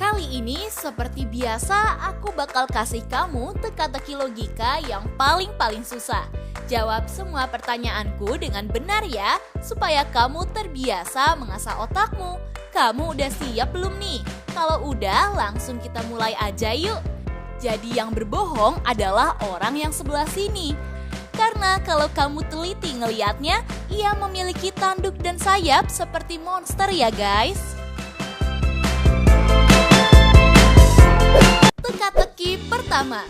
Kali ini seperti biasa aku bakal kasih kamu teka-teki logika yang paling susah. Jawab semua pertanyaanku dengan benar ya, supaya kamu terbiasa mengasah otakmu. Kamu udah siap belum nih? Kalau udah, langsung kita mulai aja yuk. Jadi yang berbohong adalah orang yang sebelah sini. Karena kalau kamu teliti ngeliatnya, ia memiliki tanduk dan sayap seperti monster ya guys. Teka-teki pertama.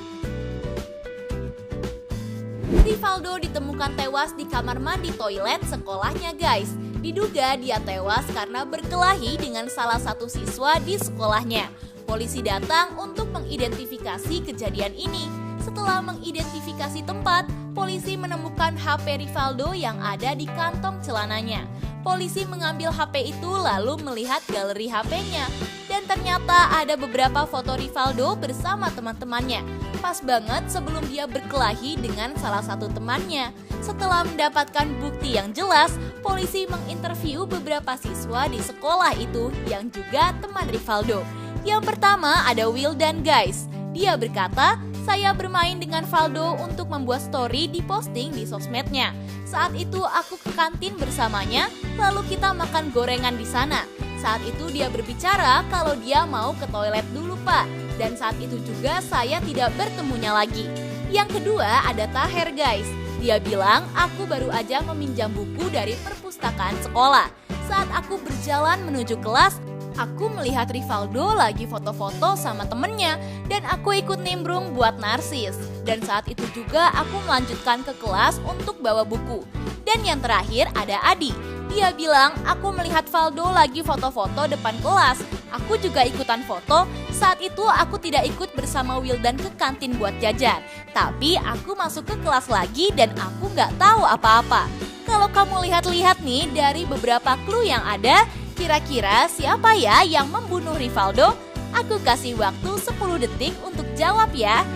Rivaldo ditemukan tewas di kamar mandi toilet sekolahnya guys. Diduga dia tewas karena berkelahi dengan salah satu siswa di sekolahnya. Polisi datang untuk mengidentifikasi kejadian ini. Setelah mengidentifikasi tempat, polisi menemukan HP Rivaldo yang ada di kantong celananya. Polisi mengambil HP itu lalu melihat galeri HP-nya. Dan ternyata ada beberapa foto Rivaldo bersama teman-temannya. Pas banget sebelum dia berkelahi dengan salah satu temannya. Setelah mendapatkan bukti yang jelas, polisi menginterview beberapa siswa di sekolah itu yang juga teman Rivaldo. Yang pertama ada Wildan guys. Dia berkata, saya bermain dengan Valdo untuk membuat story diposting di sosmednya. Saat itu aku ke kantin bersamanya, lalu kita makan gorengan di sana. Saat itu dia berbicara kalau dia mau ke toilet dulu pak. Dan saat itu juga saya tidak bertemunya lagi. Yang kedua ada Taher guys. Dia bilang aku baru aja meminjam buku dari perpustakaan sekolah. Saat aku berjalan menuju kelas, aku melihat Rivaldo lagi foto-foto sama temennya dan aku ikut nimbrung buat narsis. Dan saat itu juga aku melanjutkan ke kelas untuk bawa buku. Dan yang terakhir ada Adi. Dia bilang aku melihat Valdo lagi foto-foto depan kelas. Aku juga ikutan foto. Saat itu aku tidak ikut bersama Wildan ke kantin buat jajan. Tapi aku masuk ke kelas lagi dan aku nggak tahu apa-apa. Kalau kamu lihat-lihat nih dari beberapa clue yang ada, kira-kira siapa ya yang membunuh Rivaldo? Aku kasih waktu 10 detik untuk jawab ya.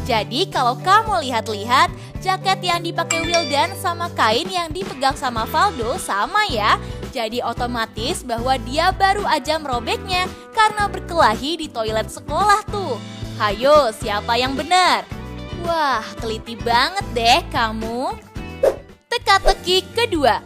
Jadi kalau kamu lihat-lihat, jaket yang dipakai Wildan sama kain yang dipegang sama Valdo sama ya. Jadi otomatis bahwa dia baru aja merobeknya karena berkelahi di toilet sekolah tuh. Hayo, siapa yang benar? Wah, teliti banget deh kamu. Teka-teki kedua.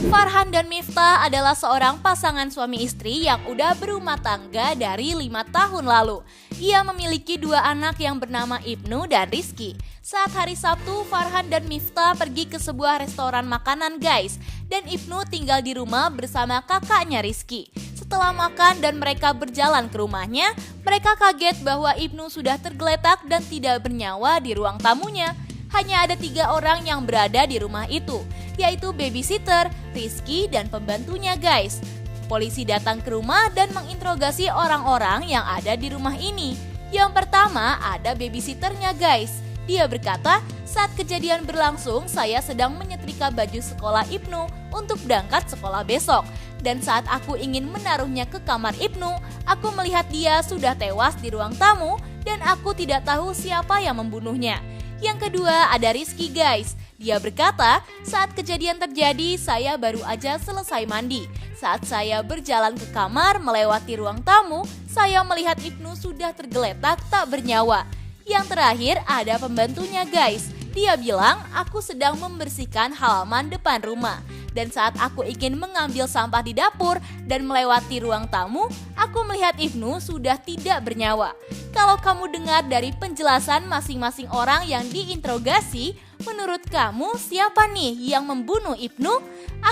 Farhan dan Miftah adalah seorang pasangan suami istri yang udah berumah tangga dari 5 tahun lalu. Ia memiliki 2 anak yang bernama Ibnu dan Rizky. Saat hari Sabtu, Farhan dan Miftah pergi ke sebuah restoran makanan guys. Dan Ibnu tinggal di rumah bersama kakaknya Rizky. Setelah makan dan mereka berjalan ke rumahnya, mereka kaget bahwa Ibnu sudah tergeletak dan tidak bernyawa di ruang tamunya. Hanya ada 3 orang yang berada di rumah itu, yaitu babysitter, Rizky, dan pembantunya guys. Polisi datang ke rumah dan menginterogasi orang-orang yang ada di rumah ini. Yang pertama ada babysitternya guys. Dia berkata, saat kejadian berlangsung saya sedang menyetrika baju sekolah Ibnu untuk berangkat sekolah besok. Dan saat aku ingin menaruhnya ke kamar Ibnu, aku melihat dia sudah tewas di ruang tamu dan aku tidak tahu siapa yang membunuhnya. Yang kedua ada Rizky guys. Dia berkata, saat kejadian terjadi saya baru aja selesai mandi. Saat saya berjalan ke kamar melewati ruang tamu, saya melihat Ibnu sudah tergeletak tak bernyawa. Yang terakhir ada pembantunya guys. Dia bilang aku sedang membersihkan halaman depan rumah. Dan saat aku ingin mengambil sampah di dapur dan melewati ruang tamu, aku melihat Ibnu sudah tidak bernyawa. Kalau kamu dengar dari penjelasan masing-masing orang yang diinterogasi, menurut kamu siapa nih yang membunuh Ibnu?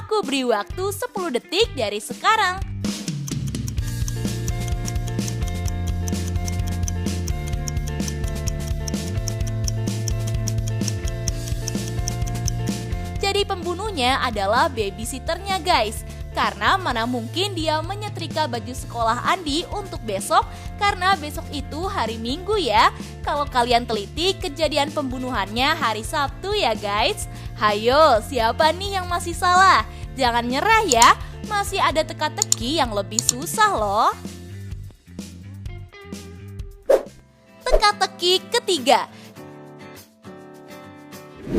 Aku beri waktu 10 detik dari sekarang. Jadi pembunuhnya adalah babysitternya guys. Karena mana mungkin dia menyetrika baju sekolah Andi untuk besok, karena besok itu hari Minggu ya. Kalau kalian teliti, kejadian pembunuhannya hari Sabtu ya guys. Hayo, siapa nih yang masih salah? Jangan nyerah ya. masih ada teka-teki yang lebih susah loh. Teka-teki ketiga.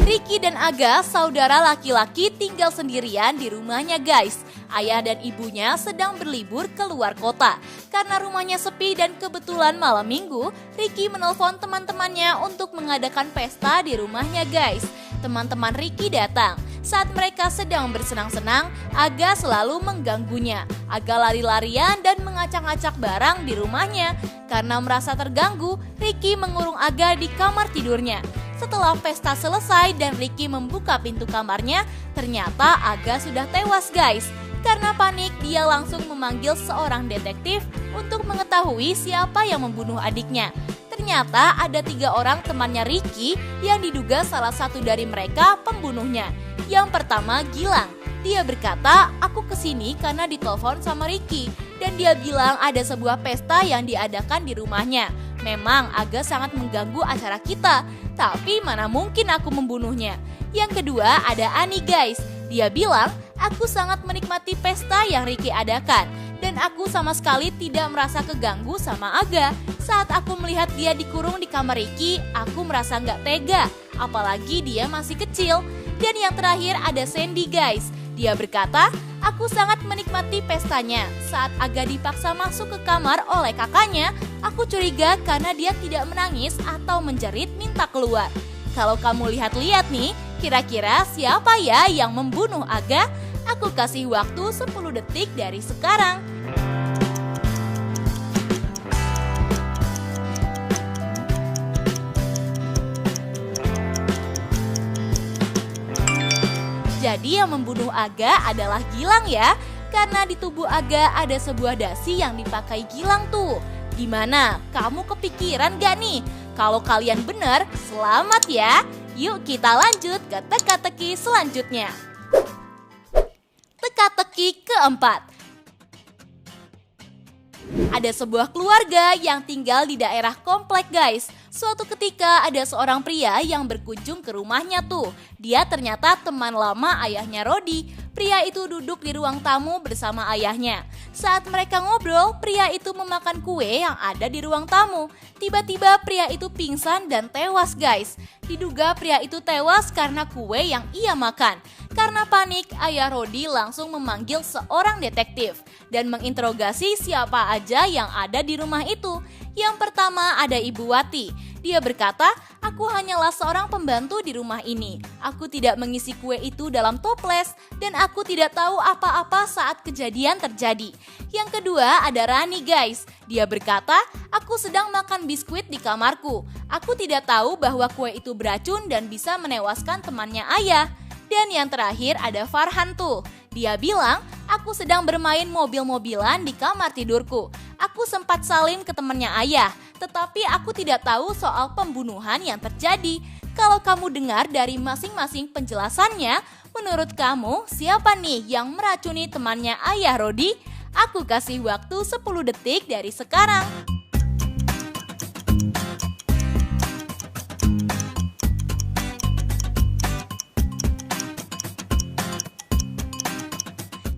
Ricky dan Aga, saudara laki-laki, tinggal sendirian di rumahnya guys. Ayah dan ibunya sedang berlibur ke luar kota. Karena rumahnya sepi dan kebetulan malam minggu, Ricky menelpon teman-temannya untuk mengadakan pesta di rumahnya guys. Teman-teman Ricky datang. Saat mereka sedang bersenang-senang, Aga selalu mengganggunya. Aga lari-larian dan mengacak-acak barang di rumahnya. Karena merasa terganggu, Ricky mengurung Aga di kamar tidurnya. Setelah pesta selesai dan Ricky membuka pintu kamarnya, ternyata Aga sudah tewas guys. Karena panik, dia langsung memanggil seorang detektif untuk mengetahui siapa yang membunuh adiknya. Ternyata ada 3 orang temannya Ricky yang diduga salah satu dari mereka pembunuhnya. Yang pertama Gilang. Dia berkata, aku kesini karena ditelepon sama Ricky. Dan dia bilang ada sebuah pesta yang diadakan di rumahnya. Memang agak sangat mengganggu acara kita, tapi mana mungkin aku membunuhnya. Yang kedua ada Ani guys. Dia bilang, aku sangat menikmati pesta yang Ricky adakan. Dan aku sama sekali tidak merasa keganggu sama Aga. Saat aku melihat dia dikurung di kamar Ricky, aku merasa nggak tega. Apalagi dia masih kecil. Dan yang terakhir ada Sandy guys. Dia berkata, aku sangat menikmati pestanya. Saat Aga dipaksa masuk ke kamar oleh kakaknya, aku curiga karena dia tidak menangis atau menjerit minta keluar. Kalau kamu lihat-lihat nih, kira-kira siapa ya yang membunuh Aga? Aku kasih waktu 10 detik dari sekarang. Jadi yang membunuh Aga adalah Gilang ya. Karena di tubuh Aga ada sebuah dasi yang dipakai Gilang tuh. Gimana? Kamu kepikiran gak nih? Kalau kalian benar, selamat ya. Yuk kita lanjut ke teka-teki selanjutnya. Teka-teki keempat. Ada sebuah keluarga yang tinggal di daerah komplek guys. Suatu ketika ada seorang pria yang berkunjung ke rumahnya tuh. Dia ternyata teman lama ayahnya Rodi. Pria itu duduk di ruang tamu bersama ayahnya. Saat mereka ngobrol, pria itu memakan kue yang ada di ruang tamu. Tiba-tiba pria itu pingsan dan tewas guys. Diduga pria itu tewas karena kue yang ia makan. Karena panik, ayah Rodi langsung memanggil seorang detektif dan menginterogasi siapa aja yang ada di rumah itu. Yang pertama ada Ibu Wati. Dia berkata, aku hanyalah seorang pembantu di rumah ini. Aku tidak mengisi kue itu dalam toples dan aku tidak tahu apa-apa saat kejadian terjadi. Yang kedua ada Rani guys. Dia berkata, aku sedang makan biskuit di kamarku. Aku tidak tahu bahwa kue itu beracun dan bisa menewaskan temannya ayah. Dan yang terakhir ada Farhan tuh. Dia bilang, aku sedang bermain mobil-mobilan di kamar tidurku. Aku sempat salim ke temannya ayah, tetapi aku tidak tahu soal pembunuhan yang terjadi. Kalau kamu dengar dari masing-masing penjelasannya, menurut kamu siapa nih yang meracuni temannya ayah Rodi? Aku kasih waktu 10 detik dari sekarang.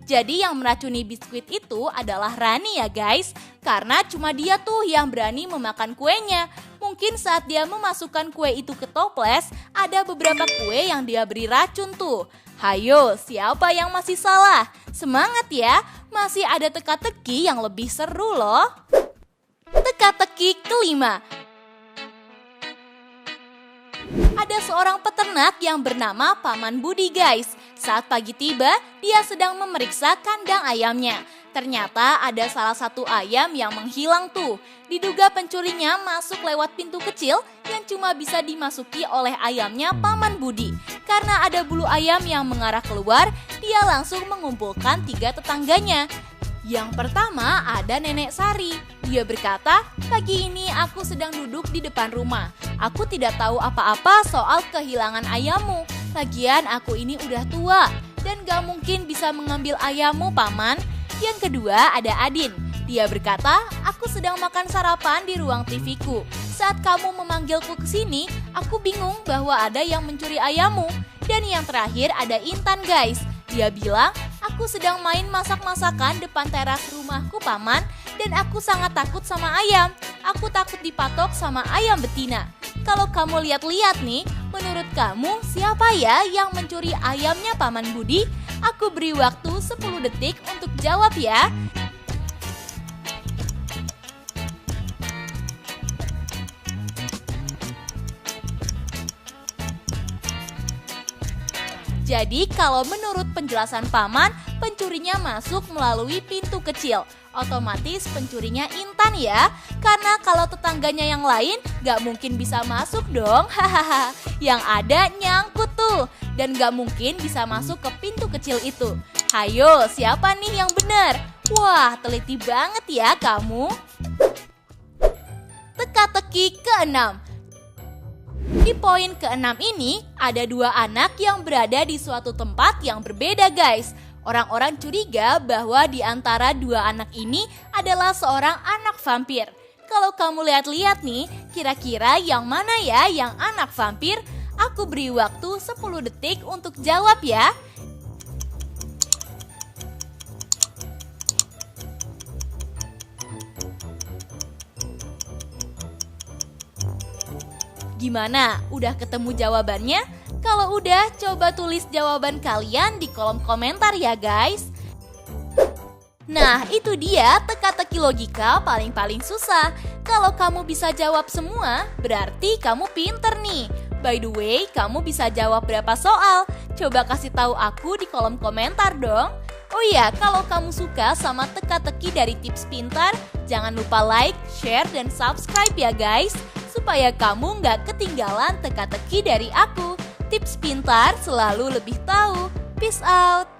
Jadi yang meracuni biskuit itu adalah Rani ya guys. Karena cuma dia tuh yang berani memakan kuenya. Mungkin saat dia memasukkan kue itu ke toples, ada beberapa kue yang dia beri racun tuh. Hayo, siapa yang masih salah? Semangat ya, masih ada teka-teki yang lebih seru loh. Teka-teki kelima. Ada seorang peternak yang bernama Paman Budi guys. Saat pagi tiba, dia sedang memeriksa kandang ayamnya. Ternyata ada salah satu ayam yang menghilang tuh. Diduga pencurinya masuk lewat pintu kecil yang cuma bisa dimasuki oleh ayamnya Paman Budi. Karena ada bulu ayam yang mengarah keluar, dia langsung mengumpulkan 3 tetangganya. Yang pertama ada Nenek Sari. Dia berkata, pagi ini aku sedang duduk di depan rumah. Aku tidak tahu apa-apa soal kehilangan ayammu. Lagian aku ini udah tua dan gak mungkin bisa mengambil ayammu, Paman. Yang kedua ada Adin. Dia berkata, aku sedang makan sarapan di ruang TV-ku. Saat kamu memanggilku ke sini, aku bingung bahwa ada yang mencuri ayammu. Dan yang terakhir ada Intan guys. Dia bilang, aku Aku sedang main masak-masakan depan teras rumahku, Paman, dan aku sangat takut sama ayam. Aku takut dipatok sama ayam betina. Kalau kamu lihat-lihat nih, menurut kamu siapa ya yang mencuri ayamnya Paman Budi? Aku beri waktu 10 detik untuk jawab ya. Jadi kalau menurut penjelasan Paman, pencurinya masuk melalui pintu kecil. Otomatis pencurinya Intan ya. Karena kalau tetangganya yang lain gak mungkin bisa masuk dong. Hahaha. Yang ada nyangkut tuh. Dan gak mungkin bisa masuk ke pintu kecil itu. Hayo, siapa nih yang benar? Wah, teliti banget ya kamu. Teka-teki ke-6. Di poin ke-6 ini, ada 2 anak yang berada di suatu tempat yang berbeda guys. Orang-orang curiga bahwa di antara 2 anak ini adalah seorang anak vampir. Kalau kamu lihat-lihat nih, kira-kira yang mana ya yang anak vampir? Aku beri waktu 10 detik untuk jawab ya. Gimana? Udah ketemu jawabannya? Kalau udah, coba tulis jawaban kalian di kolom komentar ya guys. Nah, itu dia teka-teki logika paling susah. Kalau kamu bisa jawab semua, berarti kamu pinter nih. By the way, kamu bisa jawab berapa soal? Coba kasih tahu aku di kolom komentar dong. Oh iya, kalau kamu suka sama teka-teki dari Tips Pintar, jangan lupa like, share, dan subscribe ya guys. Supaya kamu nggak ketinggalan teka-teki dari aku. Tips Pintar selalu lebih tahu. Peace out!